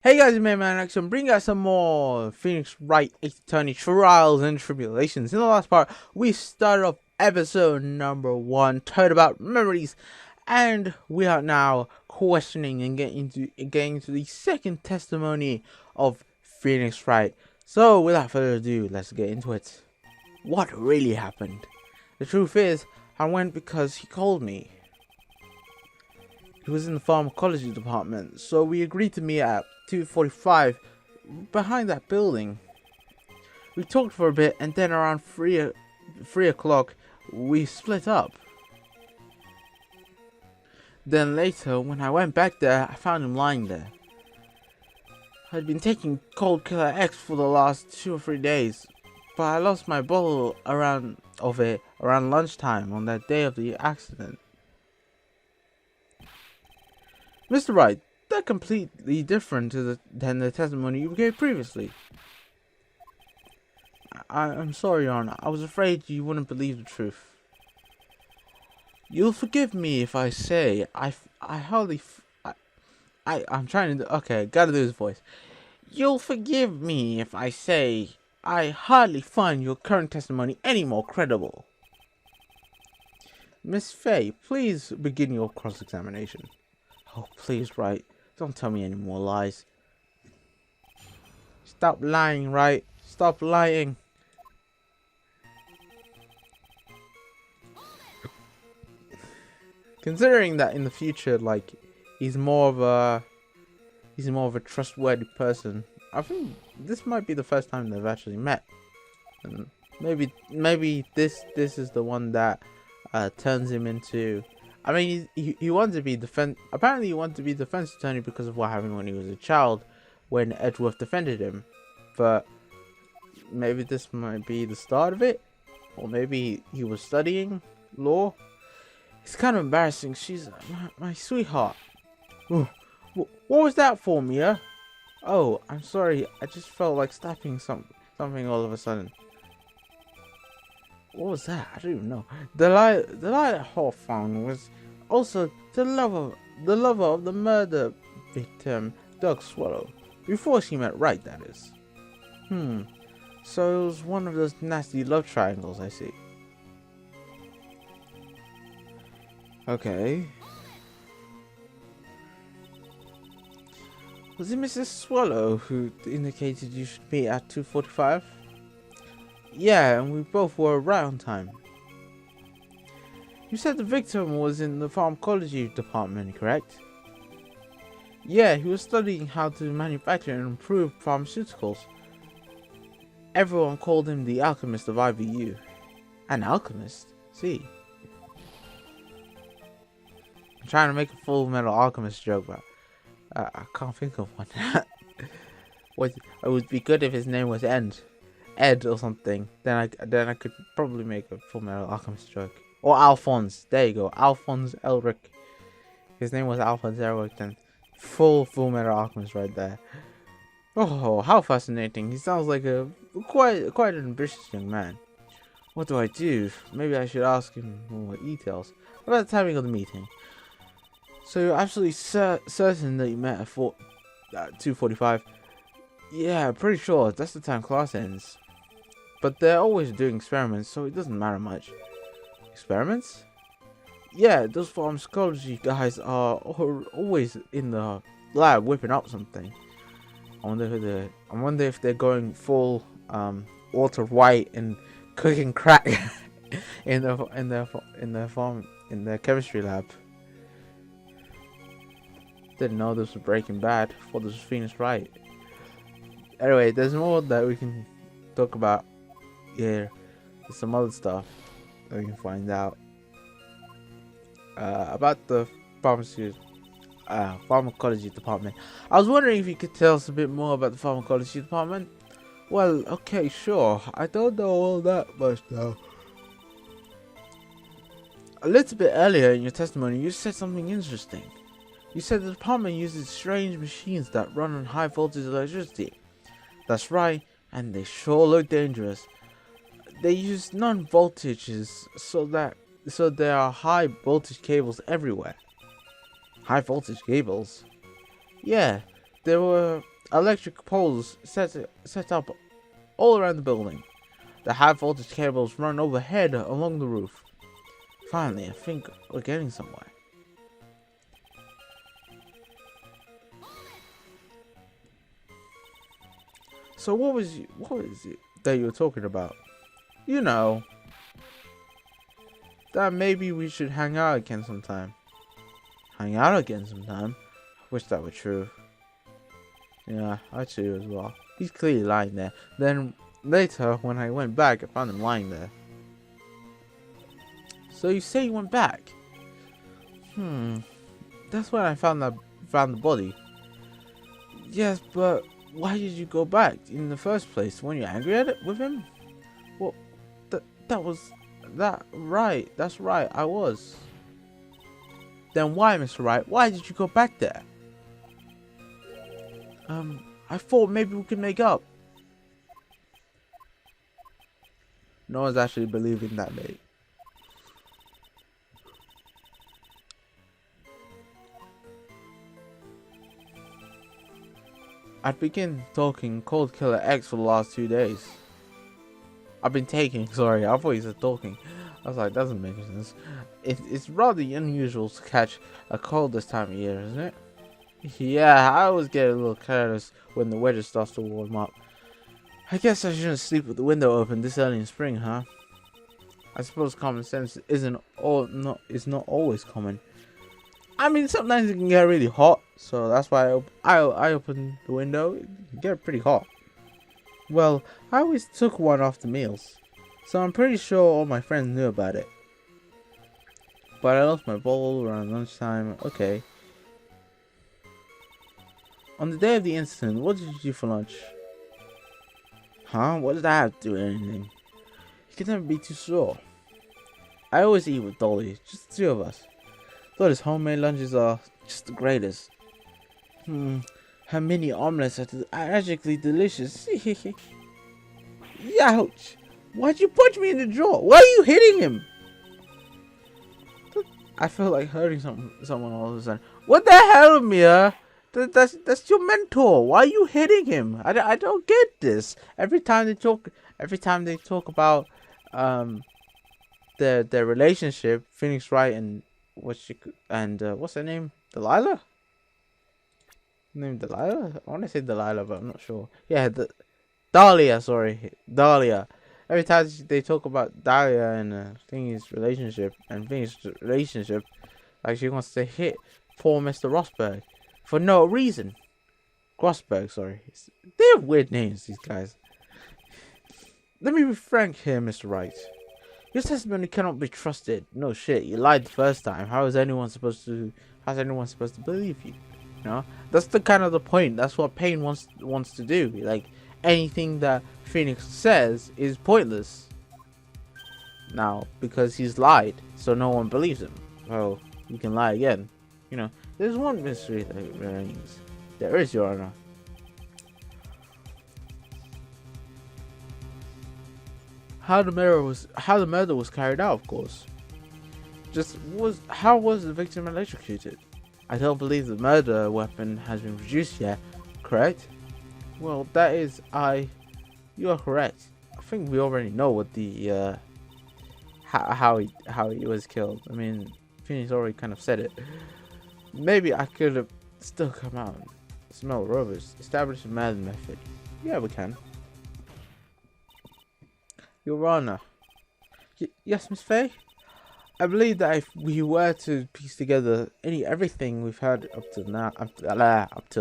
Hey guys, it's Man Action, bring out some more Phoenix Wright Attorney Trials and Tribulations. In the last part, we started off episode number 1, talked about memories, and we are now questioning and getting into the second testimony of Phoenix Wright. So, without further ado, let's get into it. What really happened? The truth is, I went because he called me. He was in the pharmacology department, so we agreed to meet at 2:45 behind that building. We talked for a bit, and then around 3 o'clock, we split up. Then later, when I went back there, I found him lying there. I'd been taking Cold Killer X for the last 2 or 3 days, but I lost my bottle around lunchtime on that day of the accident. Mr. Wright, they're completely different than the testimony you gave previously. I'm sorry, Your Honor. I was afraid you wouldn't believe the truth. You'll forgive me if I say I'm trying to. Okay, gotta do his voice. You'll forgive me if I say I hardly find your current testimony any more credible. Miss Fay, please begin your cross-examination. Oh, please, Wright. Don't tell me any more lies. Stop lying, Wright. Stop lying. Considering that in the future, like, he's more of a trustworthy person, I think this might be the first time they've actually met. And maybe this is the one that turns him into. I mean, he wanted to be apparently he wanted to be defense attorney because of what happened when he was a child, when Edgeworth defended him. But maybe this might be the start of it, or maybe he was studying law. It's kind of embarrassing. She's my sweetheart. Ooh, what was that for, Mia? Oh, I'm sorry. I just felt like slapping something all of a sudden. What was that? I don't even know. Delilah Hawthorne was also the lover of the murder victim, Doug Swallow. Before she met Wright, that is. So it was one of those nasty love triangles, I see. Okay. Was it Mrs. Swallow who indicated you should meet at 2:45? Yeah, and we both were right on time. You said the victim was in the pharmacology department, correct? Yeah, he was studying how to manufacture and improve pharmaceuticals. Everyone called him the alchemist of IVU. An alchemist? See. I'm trying to make a Full Metal Alchemist joke, but I can't think of one. It would be good if his name was Ed or something. Then I could probably make a Full Metal Alchemist joke. Or Alphonse. There you go. Alphonse Elric. His name was Alphonse Elric. Then Full Metal Alchemist right there. Oh, how fascinating. He sounds like a quite an ambitious young man. What do I do? Maybe I should ask him more details about the timing of the meeting. So you're absolutely certain that you met at 2:45? Yeah, pretty sure. That's the time class ends. But they're always doing experiments, so it doesn't matter much. Experiments? Yeah, those pharmacology guys are always in the lab whipping up something. I wonder if they're going full Walter White and cooking crack in their chemistry lab. Didn't know this was Breaking Bad. Thought this was Phoenix Wright. Anyway, there's more that we can talk about here. There's some other stuff that we can find out about the pharmacology department. I was wondering if you could tell us a bit more about the pharmacology department. Well, okay, sure. I don't know all that much though. A little bit earlier in your testimony, you said something interesting. You said the department uses strange machines that run on high voltage electricity. That's right, and they sure look dangerous. They use non-voltages so there are high voltage cables everywhere. High voltage cables? Yeah, there were Electric poles set up all around the building. The high voltage cables run overhead along the roof. Finally, I think we're getting somewhere. So what was it that you were talking about? You know, that maybe we should hang out again sometime. Hang out again sometime? I wish that were true. Yeah, I too as well. He's clearly lying there. Then later, when I went back, I found him lying there. So you say you went back? That's when I found the body. Yes, but why did you go back in the first place? Weren't you angry at it with him? Well, right. That's right. I was. Then why, Mr. Wright? Why did you go back there? I thought maybe we could make up. No one's actually believing that, mate. I'd begin talking Cold Killer X for the last 2 days. I've been taking, sorry, I thought you said talking. I was like, that doesn't make sense. It's rather unusual to catch a cold this time of year, isn't it? Yeah, I always get a little careless when the weather starts to warm up. I guess I shouldn't sleep with the window open this early in spring, huh? I suppose common sense is not always common. I mean, sometimes it can get really hot, so that's why I open the window. It can get pretty hot. Well, I always took one after meals, so I'm pretty sure all my friends knew about it. But I lost my bowl around lunchtime. Okay. On the day of the incident, what did you do for lunch? Huh? What did I have to do with anything? You can never be too sure. I always eat with Dolly, just the two of us. Dolly's homemade lunches are just the greatest. Her mini omelets are magically delicious. Ouch! Why'd you punch me in the jaw? Why are you hitting him? I feel like hurting someone all of a sudden. What the hell, Mia? That's your mentor. Why are you hitting him? I don't get this. Every time they talk about their relationship, Phoenix Wright and what's her name? Delilah? Name Delilah? I want to say Delilah, but I'm not sure. Yeah, Dahlia. Sorry, Dahlia. Every time they talk about Dahlia and Thingy's relationship like she wants to hit poor Mr. Rosberg for no reason. Rosberg, sorry. They have weird names, these guys. Let me be frank here, Mr. Wright. Your testimony cannot be trusted. No shit, you lied the first time. How's anyone supposed to believe you? You know? That's the kind of the point. That's what Payne wants to do. Like, anything that Phoenix says is pointless. Now, because he's lied, so no one believes him. Well, you can lie again. You know, there's one mystery that remains. There is, Your Honor. How the murder was carried out, of course. How was the victim electrocuted? I don't believe the murder weapon has been produced yet, correct? Well, you are correct. I think we already know what the how he was killed. I mean, Phoenix already kind of said it. Maybe I could have still come out and smell rovers, establish a murder method. Yeah, we can. Your Honor. Yes, Miss Faye? I believe that if we were to piece together everything we've heard up till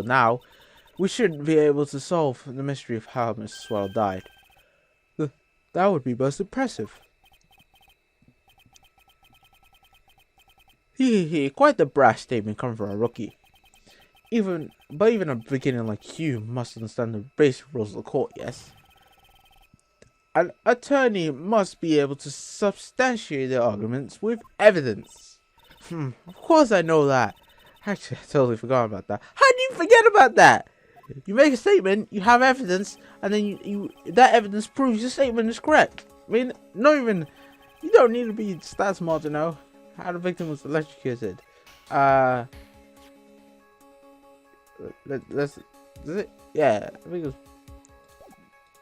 now, we should be able to solve the mystery of how Mr. Swell died. That would be most impressive. Quite the brash statement coming from a rookie. Even a beginner like you must understand the basic rules of the court, yes? An attorney must be able to substantiate their arguments with evidence. Of course I know that. Actually, I totally forgot about that. How do you forget about that? You make a statement, you have evidence, and then that evidence proves your statement is correct. I mean, you don't need to be that smart to know how the victim was electrocuted. Let's Yeah, because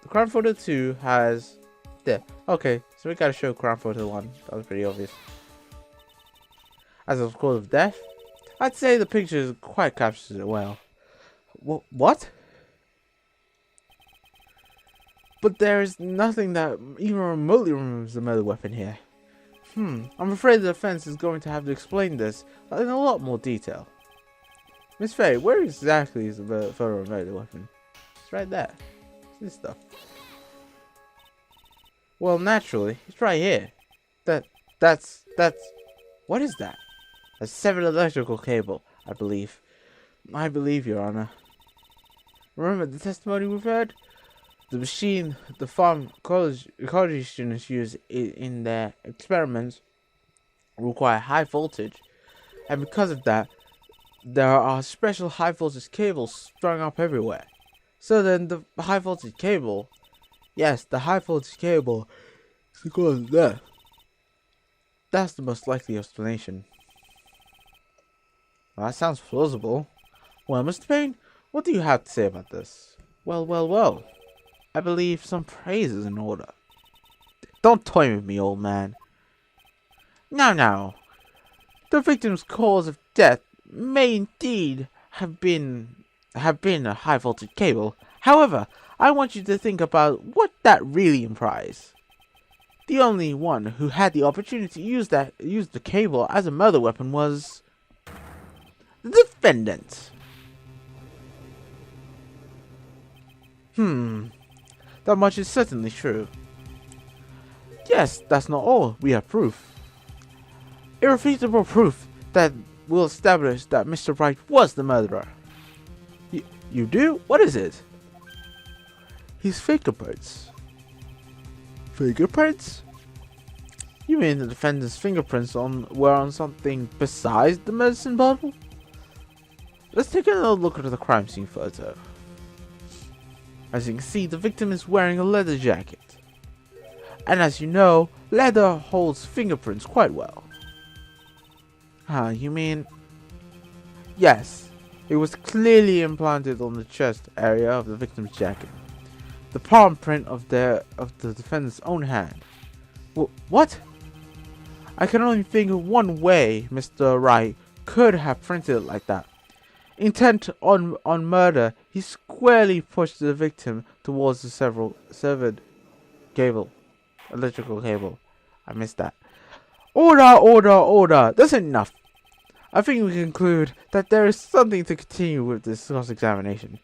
the crime photo 2 has there. Okay, so we gotta show crime photo 1. That was pretty obvious. As of cause of death, I'd say the picture quite captures it well. What? But there is nothing that even remotely removes the murder weapon here. I'm afraid the defense is going to have to explain this in a lot more detail. Miss Faye, where exactly is the photo of murder weapon? It's right there. It's this stuff. Well, naturally, it's right here. That's... What is that? A severed electrical cable, I believe. I believe, Your Honor. Remember the testimony we've heard? The machine the college students use in their experiments require high voltage, and because of that, there are special high voltage cables strung up everywhere. So then the high voltage cable, yes, the high voltage cable is the cause of death. That's the most likely explanation. Well, that sounds plausible. Well, Mr. Payne, what do you have to say about this? Well. I believe some praise is in order. Don't toy with me, old man. Now. The victim's cause of death may indeed have been a high voltage cable. However, I want you to think about what that really implies. The only one who had the opportunity to use the cable as a murder weapon was the defendant. That much is certainly true. Yes, that's not all. We have proof. Irrefutable proof that will establish that Mr. Wright was the murderer. You do? What is it? His fingerprints. Fingerprints? You mean the defendant's fingerprints were on something besides the medicine bottle? Let's take another look at the crime scene photo. As you can see, the victim is wearing a leather jacket. And as you know, leather holds fingerprints quite well. You mean... Yes, it was clearly implanted on the chest area of the victim's jacket. The palm print of the defendant's own hand. What? I can only think of one way Mr. Wright could have printed it like that. Intent on murder, he squarely pushed the victim towards the severed cable. Electrical cable. I missed that. Order! That's enough. I think we conclude that there is something to continue with this cross-examination.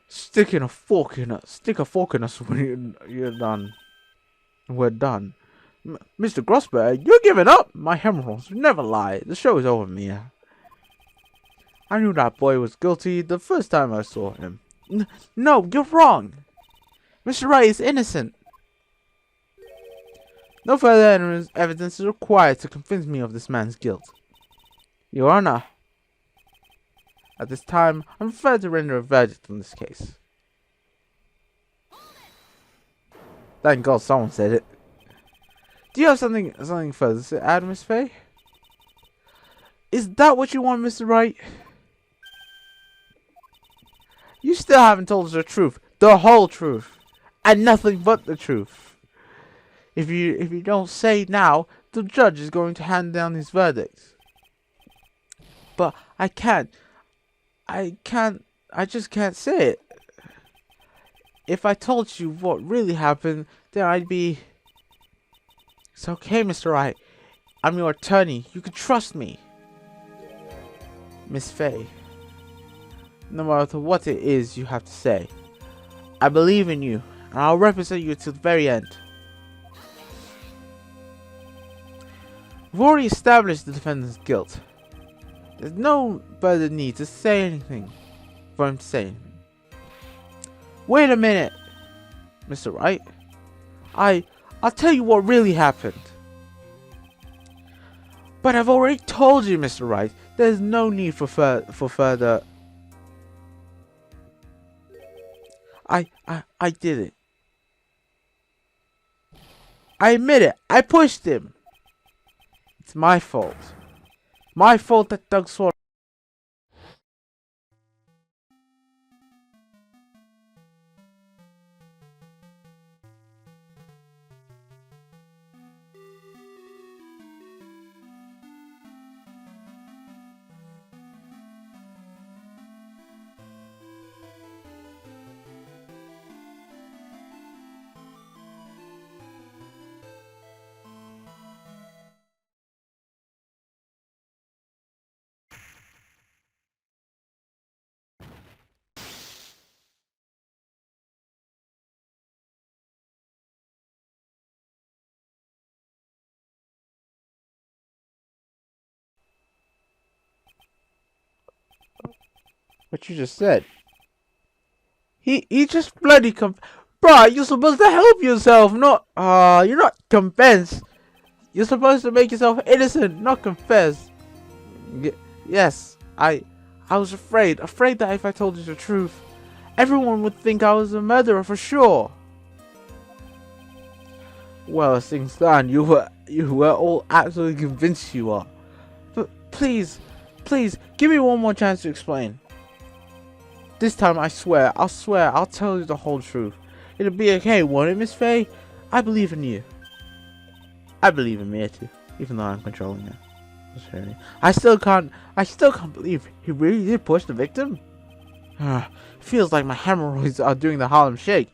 Stick a fork in us when you're done. We're done. Mr. Grossberg, you're giving up? My hemorrhoids never lie. The show is over, Mia. I knew that boy was guilty the first time I saw him. No, you're wrong. Mr. Wright is innocent. No further evidence is required to convince me of this man's guilt. Your Honor, at this time, I'm prepared to render a verdict on this case. Thank God someone said it. Do you have something further to add, Miss Faye? Is that what you want, Mr. Wright? You still haven't told us the truth. The whole truth. And nothing but the truth. If you don't say now, the judge is going to hand down his verdict. But I just can't say it. If I told you what really happened, then I'd be... It's okay, Mr. Wright. I'm your attorney. You can trust me. Miss Faye, no matter what it is you have to say, I believe in you, and I'll represent you till the very end. We've already established the defendant's guilt. There's no further need to say anything for him to say anything. Wait a minute, Mr. Wright. I'll tell you what really happened. But I've already told you, Mr. Wright. There's no need for further. I did it. I admit it. I pushed him. It's my fault. My fault that Doug Swallow what you just said. He just bloody Bruh, you're supposed to help yourself, not you're not convinced. You're supposed to make yourself innocent, not confess. Yes, I was afraid that if I told you the truth, everyone would think I was a murderer for sure. Well, as things stand, you were all absolutely convinced you are. But please, give me one more chance to explain. This time, I'll swear, I'll tell you the whole truth. It'll be okay, won't it, Miss Faye? I believe in you. I believe in me too, even though I'm controlling it. I still can't believe he really did push the victim. Feels like my hemorrhoids are doing the Harlem Shake.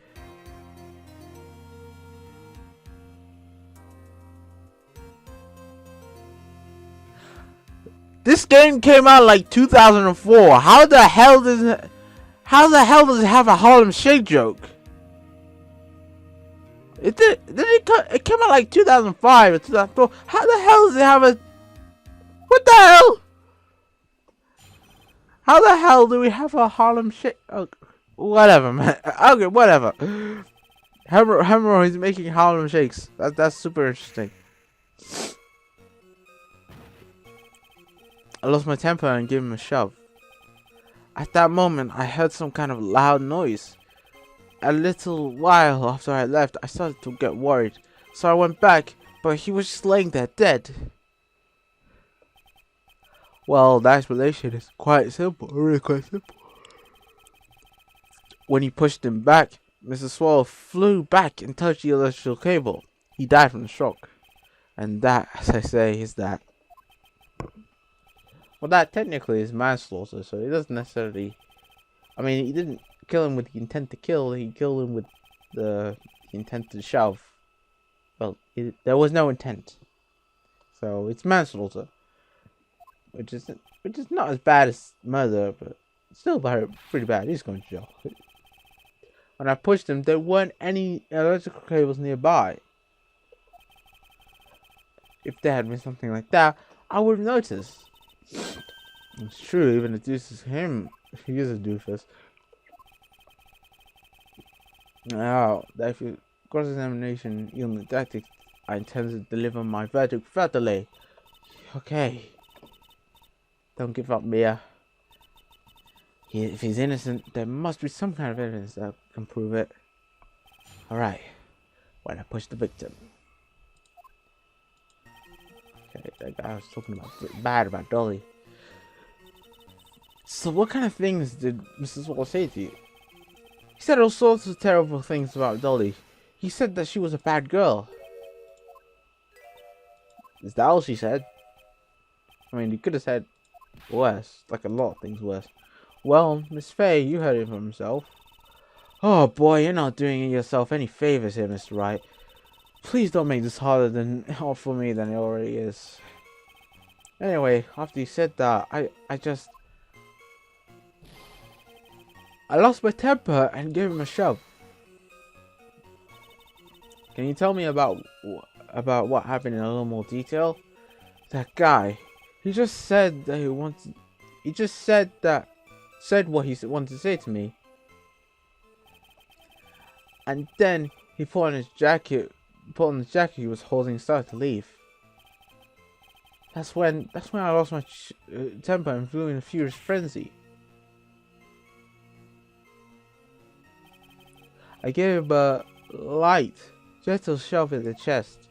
This game came out like 2004. How the hell does it have a Harlem Shake joke? It came out like 2005 or 2004. How the hell does it have a... What the hell? How the hell do we have a Harlem Shake? Oh, whatever, man. Okay, whatever. Hemorrhoids making Harlem Shakes. That's super interesting. I lost my temper and gave him a shove. At that moment, I heard some kind of loud noise. A little while after I left, I started to get worried, so I went back, but he was just laying there dead. Well, the explanation is quite simple, really quite simple. When he pushed him back, Mr. Swallow flew back and touched the electrical cable. He died from the shock. And that, as I say, is that. Well, that technically is manslaughter, so it doesn't necessarily... I mean, he didn't kill him with the intent to kill, he killed him with the intent to shove. Well, there was no intent. So, it's manslaughter. Which is not as bad as murder, but still pretty bad. He's going to jail. When I pushed him, there weren't any electrical cables nearby. If there had been something like that, I would have noticed. It's true, even if this is him, he is a doofus. Now, if you cross-examination human tactics, I intend to deliver my verdict fairly. Okay. Don't give up, Mia. If he's innocent, there must be some kind of evidence that can prove it. Alright. When I push the victim. Okay, that guy was talking bad about Dolly. So what kind of things did Mrs. Wall say to you? He said all sorts of terrible things about Dolly. He said that she was a bad girl. Is that all she said? I mean, he could have said worse, like a lot of things worse. Well, Miss Faye, you heard it from himself. Oh boy, you're not doing yourself any favors here, Mr. Wright. Please don't make this harder for me than it already is. Anyway, after he said that, I lost my temper and gave him a shove. Can you tell me about what happened in a little more detail? That guy, he just said that said what he wanted to say to me. And then he put on the jacket he was holding and started to leave. That's when I lost my temper and flew in a furious frenzy. I gave him a light, gentle shove in the chest.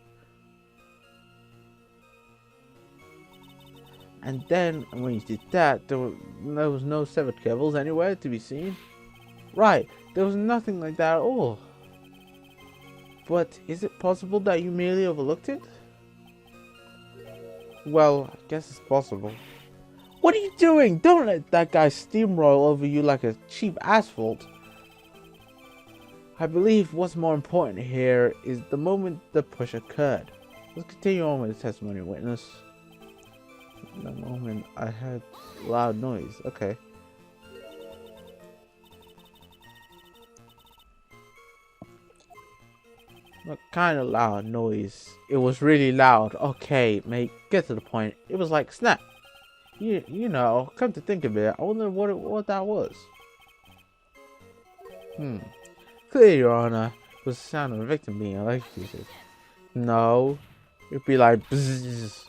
And then, when he did that, there was no severed cables anywhere to be seen. Right, there was nothing like that at all. But is it possible that you merely overlooked it? Well, I guess it's possible. What are you doing? Don't let that guy steamroll over you like a cheap asphalt. I believe what's more important here is the moment the push occurred. Let's continue on with the testimony of witness. The moment I heard loud noise. Okay. What kind of loud noise? It was really loud. Okay, mate, get to the point. It was like snap. You know, come to think of it, I wonder what that was. Clearly, Your Honor, it was the sound of a victim being electrocuted. No, it'd be like bzzz.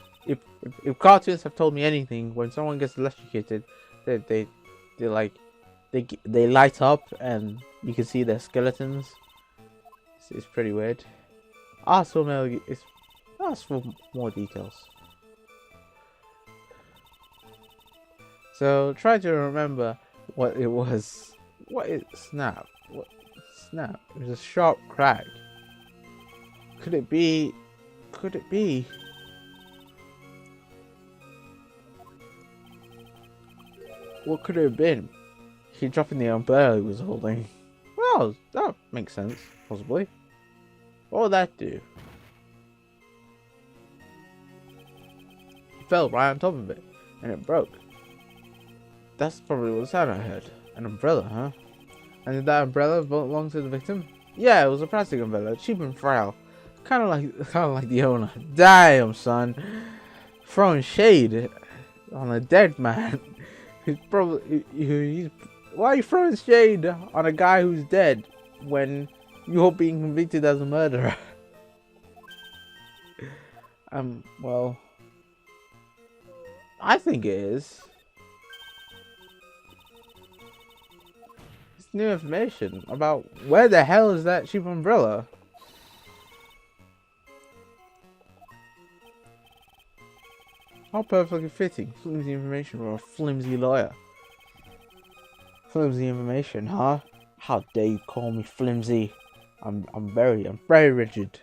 If cartoons have told me anything, when someone gets electrocuted, they like they light up and you can see their skeletons. It's pretty weird. Ask for more details. So try to remember what it was. What is snap? What snap? It was a sharp crack. Could it be? Could it be? What could it have been? He dropping the umbrella he was holding. Well, that makes sense, possibly. What would that do? He fell right on top of it, and it broke. That's probably what the sound I heard. An umbrella, huh? And did that umbrella belong to the victim? Yeah, it was a plastic umbrella, cheap and frail. Kind of like the owner. Damn, son. Throwing shade on a dead man. Why are you throwing shade on a guy who's dead when you're being convicted as a murderer? Well, I think it is. It's new information about where the hell is that cheap umbrella? How perfectly fitting. Flimsy information for a flimsy lawyer. Flimsy information, huh? How dare you call me flimsy? I'm very rigid.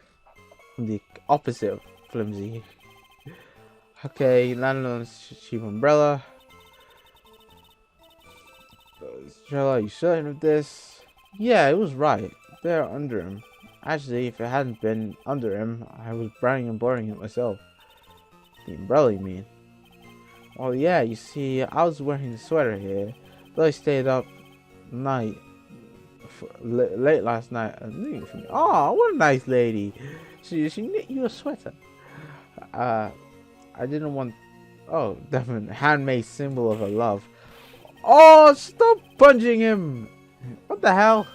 I'm the opposite of flimsy. Okay, landed on a cheap umbrella. Are you certain of this? Yeah, it was right. They're under him. Actually, if it hadn't been under him, I was browning and boring it myself. The umbrella, you mean? Well, yeah, you see, I was wearing the sweater here, but I stayed up late last night. Oh, what a nice lady! She knit you a sweater. I didn't want. Oh, definitely handmade symbol of her love. Oh, stop punching him! What the hell?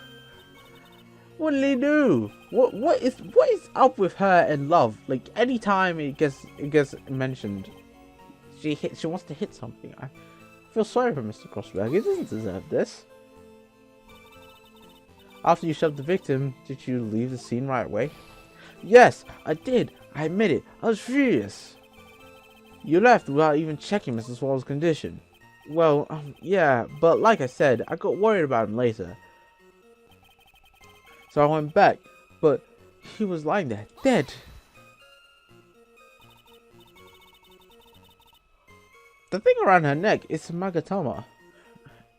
What did he do? What is up with her and love? Like anytime it gets mentioned, she wants to hit something. I feel sorry for Mr. Crossberg. He doesn't deserve this. After you shoved the victim, did you leave the scene right away? Yes, I did. I admit it. I was furious. You left without even checking Mr. Swallow's condition. Well, yeah, but like I said, I got worried about him later. So I went back, but he was lying there, dead. The thing around her neck is a Magatama.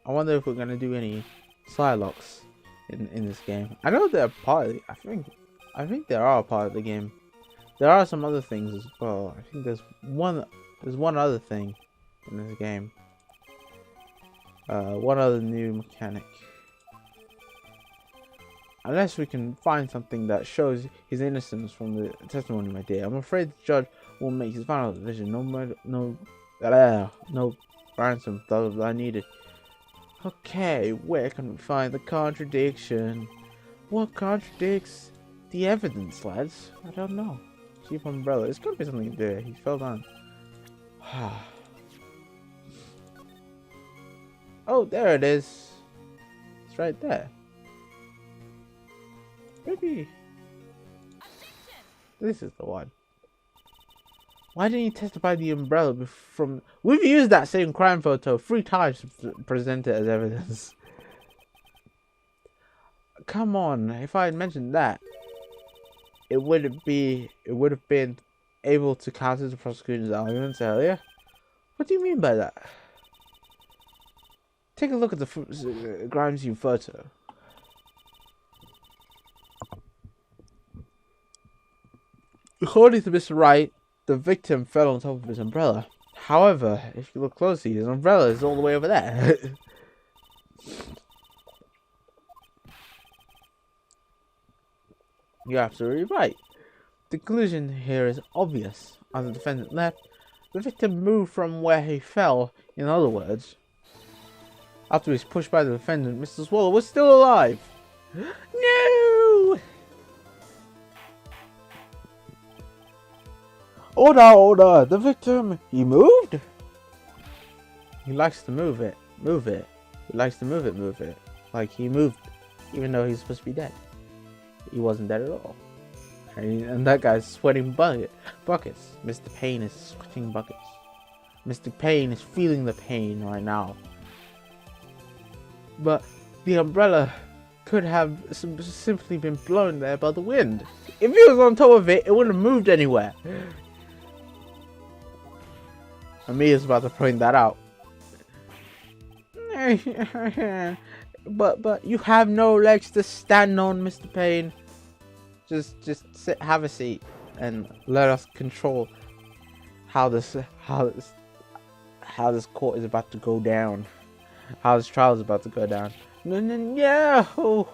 I wonder if we're gonna do any Psylocks in this game. I know they're part of the, I think they are a part of the game. There are some other things as well. I think there's one other thing in this game. One other new mechanic. Unless we can find something that shows his innocence from the testimony, my dear. I'm afraid the judge will make his final decision. No ransom that I needed. Okay, where can we find the contradiction? What contradicts the evidence, lads? I don't know. Cheap umbrella. It's gotta be something there. He fell down. Oh, there it is. It's right there. Maybe this is the one. Why didn't you testify the umbrella from? We've used that same crime photo 3 times to present it as evidence. Come on, if I had mentioned that, it would have been able to counter the prosecution's arguments earlier. What do you mean by that? Take a look at the crime scene photo. According to Mr. Wright, the victim fell on top of his umbrella. However, if you look closely, his umbrella is all the way over there. You're absolutely right. The conclusion here is obvious. As the defendant left, The victim moved from where he fell. In other words, after he was pushed by the defendant, Mr. Swallow was still alive. No! Order! The victim, he moved? He likes to move it. He likes to move it. Like he moved, even though he's supposed to be dead. He wasn't dead at all. And that guy's sweating buckets. Mr. Payne is sweating buckets. Mr. Payne is feeling the pain right now. But the umbrella could have simply been blown there by the wind. If he was on top of it, it wouldn't have moved anywhere. Amia's about to point that out. But you have no legs to stand on, Mr. Payne. Just sit, have a seat, and let us control how this court is about to go down. How this trial is about to go down. No.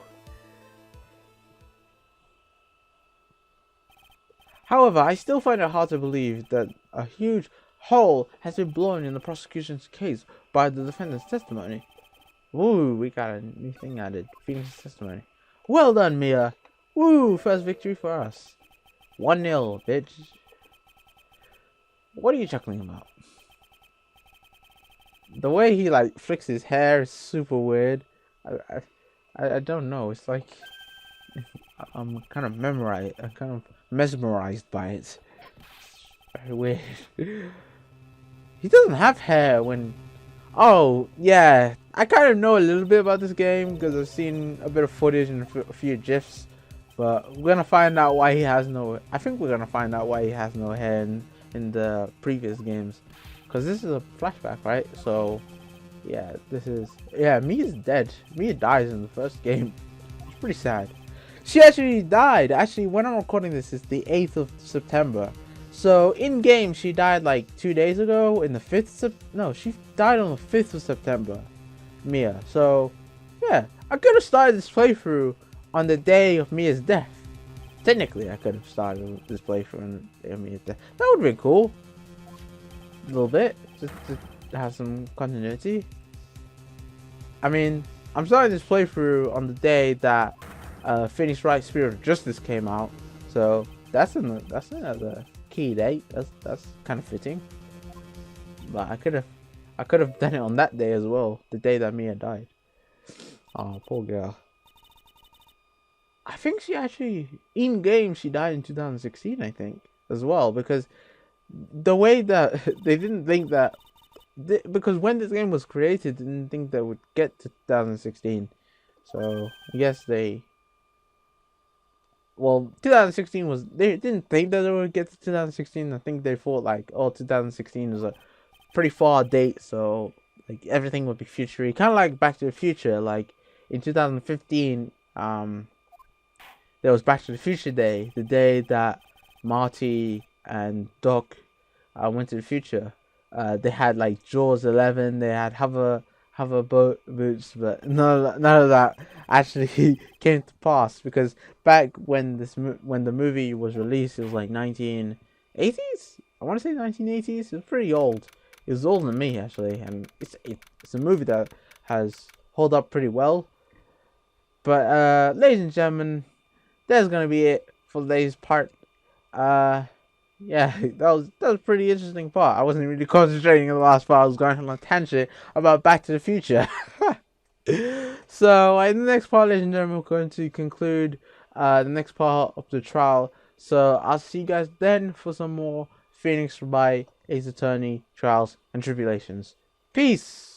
However, I still find it hard to believe that a huge hole has been blown in the prosecution's case by the defendant's testimony. Woo, we got a new thing added. Phoenix's testimony. Well done, Mia. Woo, first victory for us. 1-0, bitch. What are you chuckling about? The way he like flicks his hair is super weird. I don't know. It's like I'm kind of mesmerized by it. It's very weird. He doesn't have hair when. Oh yeah, I kind of know a little bit about this game because I've seen a bit of footage and a few gifs. But we're gonna find out why he has no. I think we're gonna find out why he has no hair in the previous games, because this is a flashback, right? So yeah, Mia's dead. Mia dies in the first game. It's pretty sad. She actually died. Actually, when I'm recording this, it's the 8th of September. So in game, she died like 2 days ago. In the 5th, she died on the 5th of September. Mia. So yeah, I could have started this playthrough on the day of Mia's death. Technically, I could have started this playthrough on the day of Mia's death. That would have been cool. A little bit, just to have some continuity. I mean, I'm starting this playthrough on the day that Phoenix Wright Spirit of Justice came out, so that's another key date. That's kind of fitting. But I could have done it on that day as well, the day that Mia died. Oh, poor girl. I think she actually, in game, she died in 2016, I think, as well, because the way that they didn't think that, because when this game was created, they didn't think they would get to 2016. So I guess 2016 was, they didn't think that they would get to 2016. I think they thought like, oh, 2016 is a pretty far date, so like everything would be futury, kind of like Back to the Future. Like in 2015, there was Back to the Future Day, the day that Marty and Doc went to the future. They had like Jaws 11, they had hover boots, but none of that actually came to pass, because back when the movie was released, it was like 1980s. I want to say 1980s. It's pretty old. It was older than me actually, and it's a movie that has held up pretty well. But ladies and gentlemen, that's gonna be it for today's part. Yeah, that was a pretty interesting part. I wasn't really concentrating on the last part. I was going on a tangent about Back to the Future. So in the next part, ladies and gentlemen, we're going to conclude the next part of the trial. So I'll see you guys then for some more Phoenix Wright Ace Attorney Trials and Tribulations. Peace.